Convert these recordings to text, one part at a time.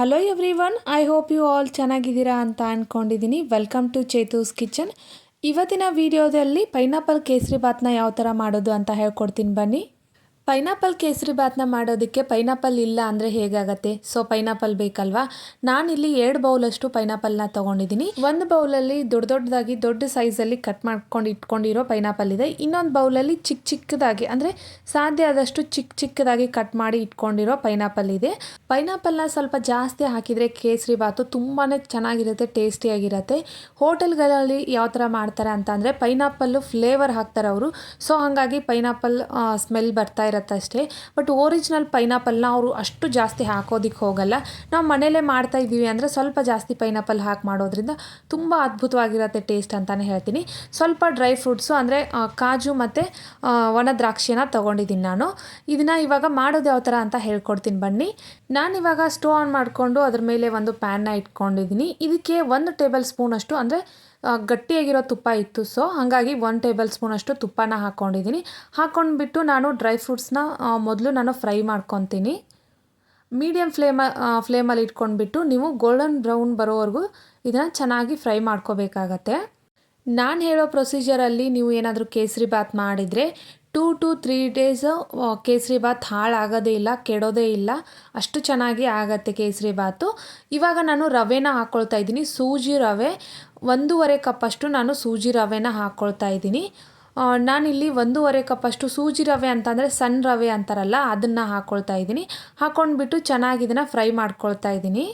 Hello everyone, I hope you all ಚೆನ್ನಾಗಿದ್ದೀರಾ ಅಂತ ಅಂದ್ಕೊಂಡಿದ್ದೀನಿ. Welcome to Chethu's kitchen. ಇವತ್ತಿನ ವಿಡಿಯೋದಲ್ಲಿ ಪೈನಾಪಲ್ ಕೇಸರಿ ಬಾತ್ನ ಯಾವ ಥರ ಮಾಡೋದು ಅಂತ ಹೇಳ್ಕೊಡ್ತೀನಿ ಬನ್ನಿ. ಪೈನಾಪಲ್ ಕೇಸರಿ ಬಾತ್ನ ಮಾಡೋದಕ್ಕೆ ಪೈನಾಪಲ್ ಇಲ್ಲ ಅಂದರೆ ಹೇಗಾಗತ್ತೆ? ಸೊ ಪೈನಾಪಲ್ ಬೇಕಲ್ವಾ. ನಾನಿಲ್ಲಿ 2 ಬೌಲಷ್ಟು ಪೈನಾಪಲ್ನ ತೊಗೊಂಡಿದ್ದೀನಿ. ಒಂದು ಬೌಲಲ್ಲಿ ದೊಡ್ಡದಾಗಿ ದೊಡ್ಡ ಸೈಜಲ್ಲಿ ಕಟ್ ಮಾಡ್ಕೊಂಡು ಇಟ್ಕೊಂಡಿರೋ ಪೈನಾಪಲ್ ಇದೆ. ಇನ್ನೊಂದು ಬೌಲಲ್ಲಿ ಚಿಕ್ಕದಾಗಿ ಅಂದರೆ ಸಾಧ್ಯ ಆದಷ್ಟು ಚಿಕ್ಕದಾಗಿ ಕಟ್ ಮಾಡಿ ಇಟ್ಕೊಂಡಿರೋ ಪೈನಾಪಲ್ ಇದೆ. ಪೈನಾಪಲ್ನ ಸ್ವಲ್ಪ ಜಾಸ್ತಿ ಹಾಕಿದರೆ ಕೇಸರಿ ಬಾತು ತುಂಬಾ ಚೆನ್ನಾಗಿರುತ್ತೆ, ಟೇಸ್ಟಿಯಾಗಿರುತ್ತೆ. ಹೋಟೆಲ್ಗಳಲ್ಲಿ ಯಾವ ಥರ ಮಾಡ್ತಾರೆ ಅಂತ ಅಂದರೆ ಪೈನಾಪಲ್ಲು ಫ್ಲೇವರ್ ಹಾಕ್ತಾರೆ ಅವರು. ಸೊ ಹಾಗಾಗಿ ಪೈನಾಪಲ್ ಸ್ಮೆಲ್ ಬರ್ತಾ ಇರುತ್ತೆ ಅಷ್ಟೇ. ಬಟ್ ಒರಿಜಿನಲ್ ಪೈನಾಪಲ್ನ ಅವರು ಅಷ್ಟು ಜಾಸ್ತಿ ಹಾಕೋದಿಕ್ಕೆ ಹೋಗಲ್ಲ. ನಾವು ಮನೇಲೇ ಮಾಡ್ತಾ ಇದ್ದೀವಿ ಅಂದರೆ ಸ್ವಲ್ಪ ಜಾಸ್ತಿ ಪೈನಾಪಲ್ ಹಾಕಿ ಮಾಡೋದ್ರಿಂದ ತುಂಬ ಅದ್ಭುತವಾಗಿರುತ್ತೆ ಟೇಸ್ಟ್ ಅಂತಲೇ ಹೇಳ್ತೀನಿ. ಸ್ವಲ್ಪ ಡ್ರೈ ಫ್ರೂಟ್ಸು ಅಂದರೆ ಕಾಜು ಮತ್ತು ಒಣ ದ್ರಾಕ್ಷಿನ ತೊಗೊಂಡಿದ್ದೀನಿ ನಾನು. ಇದನ್ನು ಇವಾಗ ಮಾಡೋದು ಯಾವ ಥರ ಅಂತ ಹೇಳ್ಕೊಡ್ತೀನಿ ಬನ್ನಿ. ನಾನಿವಾಗ ಸ್ಟವ್ ಆನ್ ಮಾಡಿಕೊಂಡು ಅದ್ರ ಮೇಲೆ ಒಂದು ಪ್ಯಾನ್ನ ಇಟ್ಕೊಂಡಿದ್ದೀನಿ. ಇದಕ್ಕೆ 1 ಟೇಬಲ್ ಸ್ಪೂನ್ ಅಷ್ಟು ಅಂದರೆ ಗಟ್ಟಿಯಾಗಿರೋ ತುಪ್ಪ ಇತ್ತು. ಸೊ ಹಾಗಾಗಿ 1 ಟೇಬಲ್ ಸ್ಪೂನ್ ಅಷ್ಟು ತುಪ್ಪನ ಹಾಕ್ಕೊಂಡಿದ್ದೀನಿ. ಹಾಕ್ಕೊಂಡ್ಬಿಟ್ಟು ನಾನು ಡ್ರೈ ಫ್ರೂಟ್ಸ್ನ ಮೊದಲು ನಾನು ಫ್ರೈ ಮಾಡ್ಕೊತೀನಿ. ಮೀಡಿಯಮ್ ಫ್ಲೇಮಲ್ಲಿ ಇಟ್ಕೊಂಡ್ಬಿಟ್ಟು ನೀವು ಗೋಲ್ಡನ್ ಬ್ರೌನ್ ಬರೋವರೆಗೂ ಇದನ್ನು ಚೆನ್ನಾಗಿ ಫ್ರೈ ಮಾಡ್ಕೋಬೇಕಾಗತ್ತೆ. ನಾನು ಹೇಳೋ ಪ್ರೊಸೀಜರಲ್ಲಿ ನೀವು ಏನಾದರೂ ಕೇಸರಿ ಬಾತ್ ಮಾಡಿದರೆ 2 to 3 days ಕೇಸರಿ ಬಾತ್ ಹಾಳಾಗೋದೇ ಇಲ್ಲ, ಕೆಡೋದೇ ಇಲ್ಲ, ಅಷ್ಟು ಚೆನ್ನಾಗಿ ಆಗತ್ತೆ ಕೇಸರಿ ಬಾತು. ಇವಾಗ ನಾನು ರವೆನ ಹಾಕ್ಕೊಳ್ತಾ ಇದ್ದೀನಿ. ಸೂಜಿ ರವೆ 1.5 ಕಪ್ಪಷ್ಟು ನಾನು ಸೂಜಿ ರವೆನ ಹಾಕ್ಕೊಳ್ತಾ ಇದ್ದೀನಿ. ನಾನಿಲ್ಲಿ 1.5 ಕಪ್ಪಷ್ಟು ಸೂಜಿ ರವೆ ಅಂತಂದರೆ ಸಣ್ಣ ರವೆ ಅಂತಾರಲ್ಲ ಅದನ್ನು ಹಾಕ್ಕೊಳ್ತಾ ಇದ್ದೀನಿ. ಹಾಕ್ಕೊಂಡ್ಬಿಟ್ಟು ಚೆನ್ನಾಗಿ ಇದನ್ನು ಫ್ರೈ ಮಾಡ್ಕೊಳ್ತಾ ಇದ್ದೀನಿ.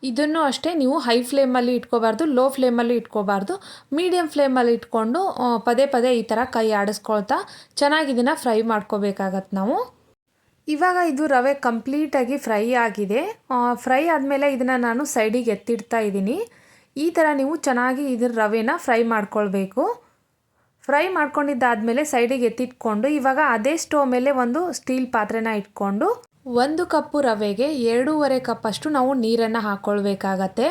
ಇದನ್ನು ಅಷ್ಟೇ ನೀವು ಹೈ ಫ್ಲೇಮಲ್ಲಿ ಇಟ್ಕೋಬಾರ್ದು, ಲೋ ಫ್ಲೇಮಲ್ಲಿ ಇಟ್ಕೋಬಾರ್ದು, ಮೀಡಿಯಮ್ ಫ್ಲೇಮಲ್ಲಿ ಇಟ್ಕೊಂಡು ಪದೇ ಈ ಥರ ಕೈ ಆಡಿಸ್ಕೊಳ್ತಾ ಚೆನ್ನಾಗಿ ಇದನ್ನು ಫ್ರೈ ಮಾಡ್ಕೋಬೇಕಾಗತ್ತೆ ನಾವು. ಇವಾಗ ಇದು ರವೆ ಕಂಪ್ಲೀಟಾಗಿ ಫ್ರೈ ಆಗಿದೆ. ಫ್ರೈ ಆದಮೇಲೆ ಇದನ್ನು ನಾನು ಸೈಡಿಗೆ ಎತ್ತಿಡ್ತಾ ಇದ್ದೀನಿ. ಈ ಥರ ನೀವು ಚೆನ್ನಾಗಿ ಇದ್ರ ರವೆನ ಫ್ರೈ ಮಾಡ್ಕೊಳ್ಬೇಕು. ಫ್ರೈ ಮಾಡ್ಕೊಂಡಿದ್ದಾದಮೇಲೆ ಸೈಡಿಗೆ ಎತ್ತಿಟ್ಕೊಂಡು ಇವಾಗ ಅದೇ ಸ್ಟವ್ ಮೇಲೆ ಒಂದು ಸ್ಟೀಲ್ ಪಾತ್ರೆನ ಇಟ್ಕೊಂಡು 1 ಕಪ್ಪು ರವೆಗೆ 2.5 ಕಪ್ಪಷ್ಟು ನಾವು ನೀರನ್ನು ಹಾಕ್ಕೊಳ್ಬೇಕಾಗತ್ತೆ.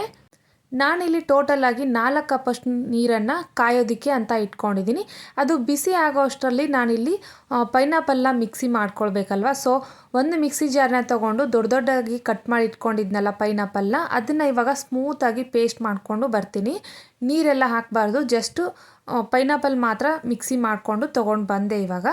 ನಾನಿಲ್ಲಿ ಟೋಟಲಾಗಿ 4 ಕಪ್ಪಷ್ಟು ನೀರನ್ನು ಕಾಯೋದಕ್ಕೆ ಅಂತ ಇಟ್ಕೊಂಡಿದ್ದೀನಿ. ಅದು ಬಿಸಿ ಆಗೋ ಅಷ್ಟರಲ್ಲಿ ನಾನಿಲ್ಲಿ ಪೈನಾಪಲ್ನ ಮಿಕ್ಸಿ ಮಾಡ್ಕೊಳ್ಬೇಕಲ್ವ. ಸೊ ಒಂದು ಮಿಕ್ಸಿ ಜಾರ್ನ ತೊಗೊಂಡು ದೊಡ್ಡದಾಗಿ ಕಟ್ ಮಾಡಿ ಇಟ್ಕೊಂಡಿದ್ನಲ್ಲ ಪೈನಾಪಲ್ನ, ಅದನ್ನು ಇವಾಗ ಸ್ಮೂತಾಗಿ ಪೇಸ್ಟ್ ಮಾಡಿಕೊಂಡು ಬರ್ತೀನಿ. ನೀರೆಲ್ಲ ಹಾಕಬಾರ್ದು, ಜಸ್ಟು ಪೈನಾಪಲ್ ಮಾತ್ರ ಮಿಕ್ಸಿ ಮಾಡಿಕೊಂಡು ತೊಗೊಂಡು ಬಂದೆ. ಇವಾಗ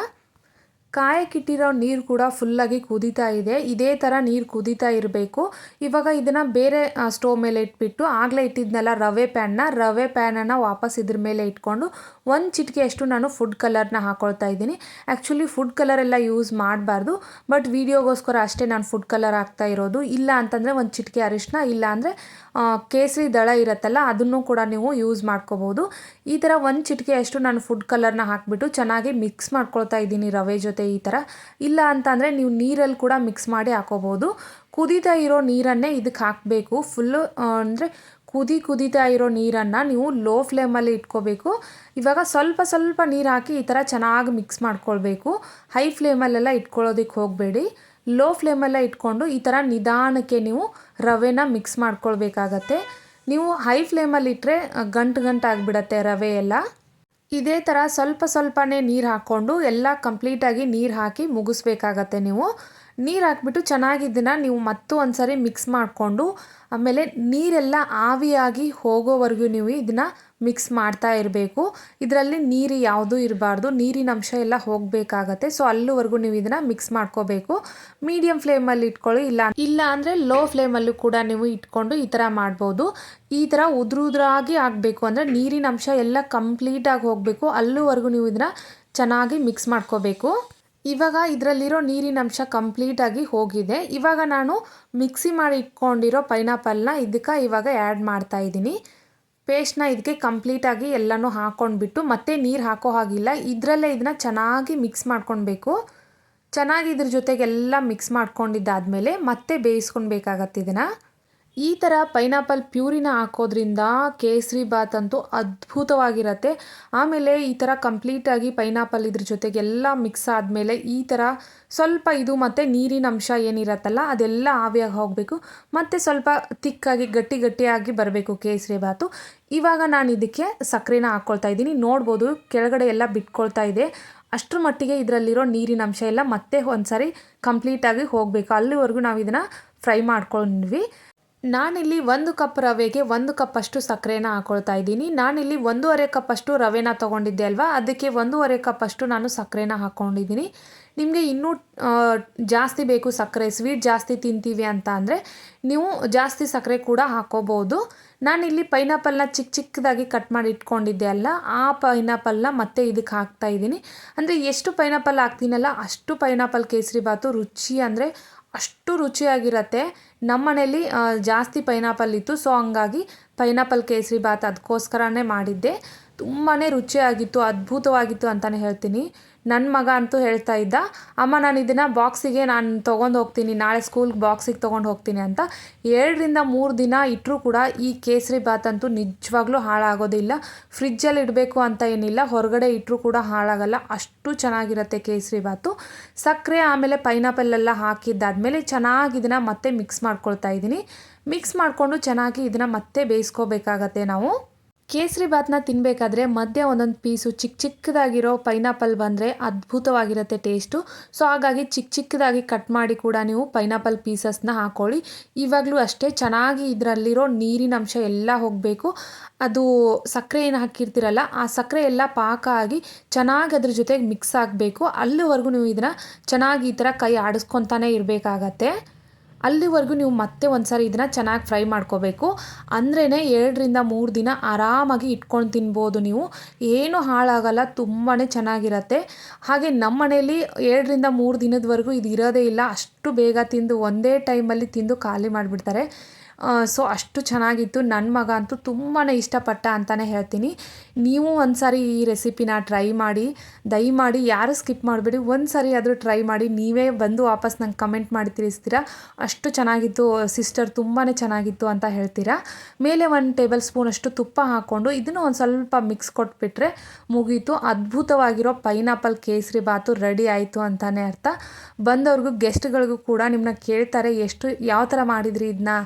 ಕಾಯಕ್ಕಿಟ್ಟಿರೋ ನೀರು ಕೂಡ ಫುಲ್ಲಾಗಿ ಕುದೀತಾ ಇದೆ. ಇದೇ ಥರ ನೀರು ಕುದೀತಾ ಇರಬೇಕು. ಇವಾಗ ಇದನ್ನು ಬೇರೆ ಸ್ಟವ್ ಮೇಲೆ ಇಟ್ಬಿಟ್ಟು ಆಗಲೇ ಇಟ್ಟಿದ್ನಲ್ಲ ರವೆ ಪ್ಯಾನನ್ನು ವಾಪಸ್ ಇದ್ರ ಮೇಲೆ ಇಟ್ಕೊಂಡು 1 ಚಿಟಿಕೆಯಷ್ಟು ನಾನು ಫುಡ್ ಕಲರ್ನ ಹಾಕ್ಕೊಳ್ತಾ ಇದ್ದೀನಿ. ಆ್ಯಕ್ಚುಲಿ ಫುಡ್ ಕಲರ್ ಎಲ್ಲ ಯೂಸ್ ಮಾಡಬಾರ್ದು, ಬಟ್ ವಿಡಿಯೋಗೋಸ್ಕರ ಅಷ್ಟೇ ನಾನು ಫುಡ್ ಕಲರ್ ಹಾಕ್ತಾ ಇರೋದು. ಇಲ್ಲ ಅಂತಂದರೆ 1 ಚಿಟಿಕೆ ಅರಿಶಿನ, ಇಲ್ಲ ಅಂದರೆ ಕೇಸರಿ ದಳ ಇರುತ್ತಲ್ಲ ಅದನ್ನು ಕೂಡ ನೀವು ಯೂಸ್ ಮಾಡ್ಕೋಬೋದು. ಈ ಥರ 1 ಚಿಟಿಕೆಯಷ್ಟು ನಾನು ಫುಡ್ ಕಲರ್ನ ಹಾಕಿಬಿಟ್ಟು ಚೆನ್ನಾಗಿ ಮಿಕ್ಸ್ ಮಾಡ್ಕೊಳ್ತಾ ಇದ್ದೀನಿ ರವೆ ಜೊತೆ ಈ ಥರ. ಇಲ್ಲ ಅಂತಂದರೆ ನೀವು ನೀರಲ್ಲಿ ಕೂಡ ಮಿಕ್ಸ್ ಮಾಡಿ ಹಾಕೋಬೋದು. ಕುದೀತಾ ಇರೋ ನೀರನ್ನೇ ಇದಕ್ಕೆ ಹಾಕಬೇಕು. ಫುಲ್ಲು ಅಂದರೆ ಕುದೀತಾ ಇರೋ ನೀರನ್ನು ನೀವು ಲೋ ಫ್ಲೇಮಲ್ಲಿ ಇಟ್ಕೋಬೇಕು. ಇವಾಗ ಸ್ವಲ್ಪ ನೀರು ಹಾಕಿ ಈ ಥರ ಚೆನ್ನಾಗಿ ಮಿಕ್ಸ್ ಮಾಡ್ಕೊಳ್ಬೇಕು. ಹೈ ಫ್ಲೇಮಲ್ಲೆಲ್ಲ ಇಟ್ಕೊಳ್ಳೋದಕ್ಕೆ ಹೋಗಬೇಡಿ. ಲೋ ಫ್ಲೇಮಲ್ಲೇ ಇಟ್ಕೊಂಡು ಈ ಥರ ನಿಧಾನಕ್ಕೆ ನೀವು ರವೆನ ಮಿಕ್ಸ್ ಮಾಡ್ಕೊಳ್ಬೇಕಾಗತ್ತೆ. ನೀವು ಹೈ ಫ್ಲೇಮಲ್ಲಿ ಇಟ್ಟರೆ ಗಂಟು ಆಗಿಬಿಡತ್ತೆ ರವೆ ಎಲ್ಲ. ಇದೇ ಥರ ಸ್ವಲ್ಪನೇ ನೀರು ಹಾಕ್ಕೊಂಡು ಎಲ್ಲ ಕಂಪ್ಲೀಟಾಗಿ ನೀರು ಹಾಕಿ ಮುಗಿಸ್ಬೇಕಾಗತ್ತೆ. ನೀವು ನೀರು ಹಾಕ್ಬಿಟ್ಟು ಚೆನ್ನಾಗಿ ಇದನ್ನು ನೀವು ಮತ್ತೂ ಒಂದು ಸಾರಿ ಮಿಕ್ಸ್ ಮಾಡಿಕೊಂಡು ಆಮೇಲೆ ನೀರೆಲ್ಲ ಆವಿಯಾಗಿ ಹೋಗೋವರೆಗೂ ನೀವು ಇದನ್ನು ಮಿಕ್ಸ್ ಮಾಡ್ತಾ ಇರಬೇಕು. ಇದರಲ್ಲಿ ನೀರು ಯಾವುದೂ ಇರಬಾರ್ದು, ನೀರಿನ ಅಂಶ ಎಲ್ಲ ಹೋಗಬೇಕಾಗತ್ತೆ. ಸೊ ಅಲ್ಲಿವರೆಗೂ ನೀವು ಇದನ್ನು ಮಿಕ್ಸ್ ಮಾಡ್ಕೋಬೇಕು. ಮೀಡಿಯಮ್ ಫ್ಲೇಮಲ್ಲಿ ಇಟ್ಕೊಳ್ಳಿ, ಇಲ್ಲ ಅಂದರೆ ಲೋ ಫ್ಲೇಮಲ್ಲೂ ಕೂಡ ನೀವು ಇಟ್ಕೊಂಡು ಈ ಥರ ಮಾಡ್ಬೋದು. ಈ ಥರ ಉದುರಾಗಿ ಆಗಬೇಕು ಅಂದರೆ ನೀರಿನ ಅಂಶ ಎಲ್ಲ ಕಂಪ್ಲೀಟಾಗಿ ಹೋಗಬೇಕು. ಅಲ್ಲಿವರೆಗೂ ನೀವು ಇದನ್ನು ಚೆನ್ನಾಗಿ ಮಿಕ್ಸ್ ಮಾಡ್ಕೋಬೇಕು. ಇವಾಗ ಇದರಲ್ಲಿರೋ ನೀರಿನ ಅಂಶ ಕಂಪ್ಲೀಟಾಗಿ ಹೋಗಿದೆ. ಇವಾಗ ನಾನು ಮಿಕ್ಸಿ ಮಾಡಿ ಇಟ್ಕೊಂಡಿರೋ ಪೈನಾಪಲ್ನ ಇದಕ್ಕೆ ಇವಾಗ ಆ್ಯಡ್ ಮಾಡ್ತಾ ಇದ್ದೀನಿ. ಪೇಸ್ಟ್ನ ಇದಕ್ಕೆ ಕಂಪ್ಲೀಟಾಗಿ ಎಲ್ಲನೂ ಹಾಕ್ಕೊಂಡ್ಬಿಟ್ಟು ಮತ್ತೆ ನೀರು ಹಾಕೋ ಹಾಗಿಲ್ಲ, ಇದರಲ್ಲೇ ಇದನ್ನು ಚೆನ್ನಾಗಿ ಮಿಕ್ಸ್ ಮಾಡ್ಕೊಳ್ಬೇಕು. ಚೆನ್ನಾಗಿ ಇದ್ರ ಜೊತೆಗೆಲ್ಲ ಮಿಕ್ಸ್ ಮಾಡ್ಕೊಂಡಿದ್ದಾದಮೇಲೆ ಮತ್ತೆ ಬೇಯಿಸ್ಕೊಳ್ಬೇಕಾಗತ್ತೆ ಇದನ್ನು. ಈ ಥರ ಪೈನಾಪಲ್ ಪ್ಯೂರಿನ ಹಾಕೋದ್ರಿಂದ ಕೇಸರಿ ಬಾತ್ ಅಂತೂ ಅದ್ಭುತವಾಗಿರುತ್ತೆ. ಆಮೇಲೆ ಈ ಥರ ಕಂಪ್ಲೀಟಾಗಿ ಪೈನಾಪಲ್ ಇದ್ರ ಜೊತೆಗೆಲ್ಲ ಮಿಕ್ಸ್ ಆದಮೇಲೆ ಈ ಥರ ಸ್ವಲ್ಪ ಇದು ಮತ್ತು ನೀರಿನ ಅಂಶ ಏನಿರತ್ತಲ್ಲ ಅದೆಲ್ಲ ಆವಿಯಾಗಿ ಹೋಗಬೇಕು. ಮತ್ತು ಸ್ವಲ್ಪ ತಿಕ್ಕಾಗಿ ಗಟ್ಟಿಯಾಗಿ ಬರಬೇಕು ಕೇಸರಿ ಬಾತು. ಇವಾಗ ನಾನು ಇದಕ್ಕೆ ಸಕ್ಕರೆನ ಹಾಕ್ಕೊಳ್ತಾ ಇದ್ದೀನಿ. ನೋಡ್ಬೋದು ಕೆಳಗಡೆ ಎಲ್ಲ ಬಿಟ್ಕೊಳ್ತಾ ಇದೆ. ಅಷ್ಟರ ಮಟ್ಟಿಗೆ ಇದರಲ್ಲಿರೋ ನೀರಿನ ಅಂಶ ಎಲ್ಲ ಮತ್ತೆ ಒಂದು ಸಾರಿ ಕಂಪ್ಲೀಟಾಗಿ ಹೋಗಬೇಕು. ಅಲ್ಲಿವರೆಗೂ ನಾವು ಇದನ್ನು ಫ್ರೈ ಮಾಡ್ಕೊಂಡ್ವಿ. ನಾನಿಲ್ಲಿ 1 ಕಪ್ ರವೆಗೆ 1 ಕಪ್ಪಷ್ಟು ಸಕ್ಕರೆನ ಹಾಕ್ಕೊಳ್ತಾ ಇದ್ದೀನಿ. ನಾನಿಲ್ಲಿ 1.5 ಕಪ್ಪಷ್ಟು ರವೆನ ತೊಗೊಂಡಿದ್ದೆ ಅಲ್ವಾ, ಅದಕ್ಕೆ 1.5 ಕಪ್ಪಷ್ಟು ನಾನು ಸಕ್ಕರೆನ ಹಾಕ್ಕೊಂಡಿದ್ದೀನಿ. ನಿಮಗೆ ಇನ್ನೂ ಜಾಸ್ತಿ ಬೇಕು ಸಕ್ಕರೆ, ಸ್ವೀಟ್ ಜಾಸ್ತಿ ತಿಂತೀವಿ ಅಂತ ಅಂದರೆ ನೀವು ಜಾಸ್ತಿ ಸಕ್ಕರೆ ಕೂಡ ಹಾಕ್ಕೋಬೋದು. ನಾನಿಲ್ಲಿ ಪೈನಾಪಲ್ನ ಚಿಕ್ಕದಾಗಿ ಕಟ್ ಮಾಡಿ ಇಟ್ಕೊಂಡಿದ್ದೆ ಅಲ್ಲ, ಆ ಪೈನಾಪಲ್ನ ಮತ್ತೆ ಇದಕ್ಕೆ ಹಾಕ್ತಾ ಇದ್ದೀನಿ. ಅಂದರೆ ಎಷ್ಟು ಪೈನಾಪಲ್ ಹಾಕ್ತೀನಲ್ಲ ಅಷ್ಟು ಪೈನಾಪಲ್ ಕೇಸರಿಬಾತು ರುಚಿ ಅಂದರೆ ಅಷ್ಟು ರುಚಿಯಾಗಿರುತ್ತೆ. ನಮ್ಮ ಮನೇಲಿ ಜಾಸ್ತಿ ಪೈನಾಪಲ್ ಇತ್ತು, ಸೊ ಹಂಗಾಗಿ ಪೈನಾಪಲ್ ಕೇಸರಿಬಾತ್ ಅದಕ್ಕೋಸ್ಕರನೇ ಮಾಡಿದ್ದೆ. ತುಂಬಾ ರುಚಿಯಾಗಿತ್ತು, ಅದ್ಭುತವಾಗಿತ್ತು ಅಂತಲೇ ಹೇಳ್ತೀನಿ. ನನ್ನ ಮಗ ಅಂತೂ ಹೇಳ್ತಾ ಇದ್ದ, ಅಮ್ಮ ನಾನು ಇದನ್ನು ಬಾಕ್ಸಿಗೆ ನಾನು ತೊಗೊಂಡು ಹೋಗ್ತೀನಿ, ನಾಳೆ ಸ್ಕೂಲ್ಗೆ ಬಾಕ್ಸಿಗೆ ತೊಗೊಂಡು ಹೋಗ್ತೀನಿ ಅಂತ. 2-3 ದಿನ ಇಟ್ಟರೂ ಕೂಡ ಈ ಕೇಸರಿಬಾತ್ ಅಂತೂ ನಿಜವಾಗ್ಲೂ ಹಾಳಾಗೋದಿಲ್ಲ. ಫ್ರಿಜ್ಜಲ್ಲಿ ಇಡಬೇಕು ಅಂತ ಏನಿಲ್ಲ, ಹೊರಗಡೆ ಇಟ್ಟರೂ ಕೂಡ ಹಾಳಾಗಲ್ಲ, ಅಷ್ಟು ಚೆನ್ನಾಗಿರುತ್ತೆ ಕೇಸರಿಬಾತು. ಸಕ್ಕರೆ ಆಮೇಲೆ ಪೈನಾಪಲ್ ಎಲ್ಲ ಹಾಕಿದ್ದಾದಮೇಲೆ ಚೆನ್ನಾಗಿ ಇದನ್ನು ಮತ್ತೆ ಮಿಕ್ಸ್ ಮಾಡ್ಕೊಳ್ತಾ ಇದ್ದೀನಿ. ಮಿಕ್ಸ್ ಮಾಡಿಕೊಂಡು ಚೆನ್ನಾಗಿ ಇದನ್ನು ಮತ್ತೆ ಬೇಯಿಸ್ಕೋಬೇಕಾಗತ್ತೆ ನಾವು. ಕೇಸರಿಬಾತನ್ನ ತಿನ್ನಬೇಕಾದ್ರೆ ಮಧ್ಯೆ ಒಂದೊಂದು ಪೀಸು ಚಿಕ್ಕದಾಗಿರೋ ಪೈನಾಪಲ್ ಬಂದರೆ ಅದ್ಭುತವಾಗಿರುತ್ತೆ ಟೇಸ್ಟು. ಸೊ ಹಾಗಾಗಿ ಚಿಕ್ಕದಾಗಿ ಕಟ್ ಮಾಡಿ ಕೂಡ ನೀವು ಪೈನಾಪಲ್ ಪೀಸಸ್ನ ಹಾಕ್ಕೊಳ್ಳಿ. ಇವಾಗಲೂ ಅಷ್ಟೇ ಚೆನ್ನಾಗಿ ಇದರಲ್ಲಿರೋ ನೀರಿನ ಅಂಶ ಎಲ್ಲ ಹೋಗಬೇಕು. ಅದು ಸಕ್ಕರೆ ಏನು ಹಾಕಿರ್ತೀರಲ್ಲ ಆ ಸಕ್ಕರೆ ಎಲ್ಲ ಪಾಕ ಆಗಿ ಚೆನ್ನಾಗಿ ಅದ್ರ ಜೊತೆಗೆ ಮಿಕ್ಸ್ ಆಗಬೇಕು. ಅಲ್ಲಿವರೆಗೂ ನೀವು ಇದನ್ನು ಚೆನ್ನಾಗಿ ಈ ಥರ ಕೈ ಆಡಿಸ್ಕೊತಾನೆ ಇರಬೇಕಾಗತ್ತೆ. ಅಲ್ಲಿವರೆಗೂ ನೀವು ಮತ್ತೆ ಒಂದು ಸಾರಿ ಇದನ್ನು ಚೆನ್ನಾಗಿ ಫ್ರೈ ಮಾಡ್ಕೋಬೇಕು. ಅಂದ್ರೇ 2-3 ದಿನ ಆರಾಮಾಗಿ ಇಟ್ಕೊಂಡು ತಿನ್ಬೋದು ನೀವು, ಏನೂ ಹಾಳಾಗಲ್ಲ, ತುಂಬಾ ಚೆನ್ನಾಗಿರುತ್ತೆ. ಹಾಗೆ ನಮ್ಮ ಮನೇಲಿ 2-3 ದಿನದವರೆಗೂ ಇದು ಇರೋದೇ ಇಲ್ಲ, ಅಷ್ಟು ಬೇಗ ತಿಂದು ಒಂದೇ ಟೈಮಲ್ಲಿ ತಿಂದು ಖಾಲಿ ಮಾಡಿಬಿಡ್ತಾರೆ. ಸೊ ಅಷ್ಟು ಚೆನ್ನಾಗಿತ್ತು. ನನ್ನ ಮಗ ಅಂತೂ ತುಂಬಾ ಇಷ್ಟಪಟ್ಟ ಅಂತಲೇ ಹೇಳ್ತೀನಿ. ನೀವು ಒಂದು ಸಾರಿ ಈ ರೆಸಿಪಿನ ಟ್ರೈ ಮಾಡಿ, ದಯಮಾಡಿ ಯಾರು ಸ್ಕಿಪ್ ಮಾಡಬೇಡಿ, ಒಂದು ಸಾರಿ ಆದರೂ ಟ್ರೈ ಮಾಡಿ. ನೀವೇ ಬಂದು ವಾಪಸ್ ನಂಗೆ ಕಮೆಂಟ್ ಮಾಡಿ ತಿಳಿಸ್ತೀರಾ, ಅಷ್ಟು ಚೆನ್ನಾಗಿತ್ತು ಸಿಸ್ಟರ್, ತುಂಬಾ ಚೆನ್ನಾಗಿತ್ತು ಅಂತ ಹೇಳ್ತೀರಾ. ಮೇಲೆ 1 ಟೇಬಲ್ ಸ್ಪೂನಷ್ಟು ತುಪ್ಪ ಹಾಕ್ಕೊಂಡು ಇದನ್ನು ಒಂದು ಸ್ವಲ್ಪ ಮಿಕ್ಸ್ ಕೊಟ್ಬಿಟ್ರೆ ಮುಗೀತು. ಅದ್ಭುತವಾಗಿರೋ ಪೈನಾಪಲ್ ಕೇಸರಿಬಾತು ರೆಡಿ ಆಯಿತು ಅಂತಲೇ ಅರ್ಥ. ಬಂದವ್ರಿಗೂ ಗೆಸ್ಟ್ಗಳಿಗೂ ಕೂಡ ನಿಮ್ಮನ್ನ ಕೇಳ್ತಾರೆ, ಯಾವ ಥರ ಮಾಡಿದ್ರಿ, ಇದನ್ನ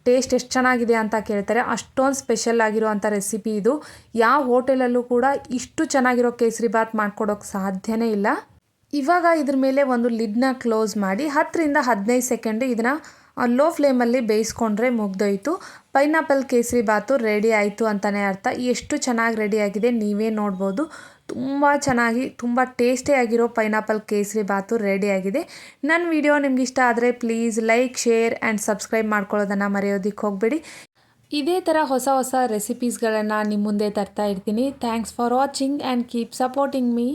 ಟೇಸ್ಟ್ ಎಷ್ಟು ಚೆನ್ನಾಗಿದೆ ಅಂತ ಕೇಳ್ತಾರೆ. ಅಷ್ಟೊಂದು ಸ್ಪೆಷಲ್ ಆಗಿರೋವಂಥ ರೆಸಿಪಿ ಇದು. ಯಾವ ಹೋಟೆಲಲ್ಲೂ ಕೂಡ ಇಷ್ಟು ಚೆನ್ನಾಗಿರೋ ಕೇಸರಿಬಾತ್ ಮಾಡ್ಕೊಡೋಕ್ಕೆ ಸಾಧ್ಯನೇ ಇಲ್ಲ. ಇವಾಗ ಇದ್ರ ಮೇಲೆ ಒಂದು ಲಿಡ್ನ ಕ್ಲೋಸ್ ಮಾಡಿ 10-15 ಸೆಕೆಂಡು ಇದನ್ನು ಲೋ ಫ್ಲೇಮಲ್ಲಿ ಬೇಯಿಸ್ಕೊಂಡ್ರೆ ಮುಗ್ದೋಯ್ತು. ಪೈನಾಪಲ್ ಕೇಸರಿಬಾತು ರೆಡಿ ಆಯಿತು ಅಂತಲೇ ಅರ್ಥ. ಎಷ್ಟು ಚೆನ್ನಾಗಿ ರೆಡಿಯಾಗಿದೆ ನೀವೇ ನೋಡ್ಬೋದು. ತುಂಬ ಚೆನ್ನಾಗಿ ತುಂಬ ಟೇಸ್ಟಿಯಾಗಿರೋ ಪೈನಾಪಲ್ ಕೇಸರಿಬಾತು ರೆಡಿಯಾಗಿದೆ. ನನ್ನ ವಿಡಿಯೋ ನಿಮ್ಗೆ ಇಷ್ಟ ಆದರೆ please like, share and subscribe ಮಾಡ್ಕೊಳ್ಳೋದನ್ನು ಮರೆಯೋದಕ್ಕೆ ಹೋಗಬೇಡಿ. ಇದೇ ಥರ ಹೊಸ ರೆಸಿಪೀಸ್ಗಳನ್ನು ನಿಮ್ಮ ಮುಂದೆ ತರ್ತಾ ಇರ್ತೀನಿ. Thanks for watching and keep supporting me.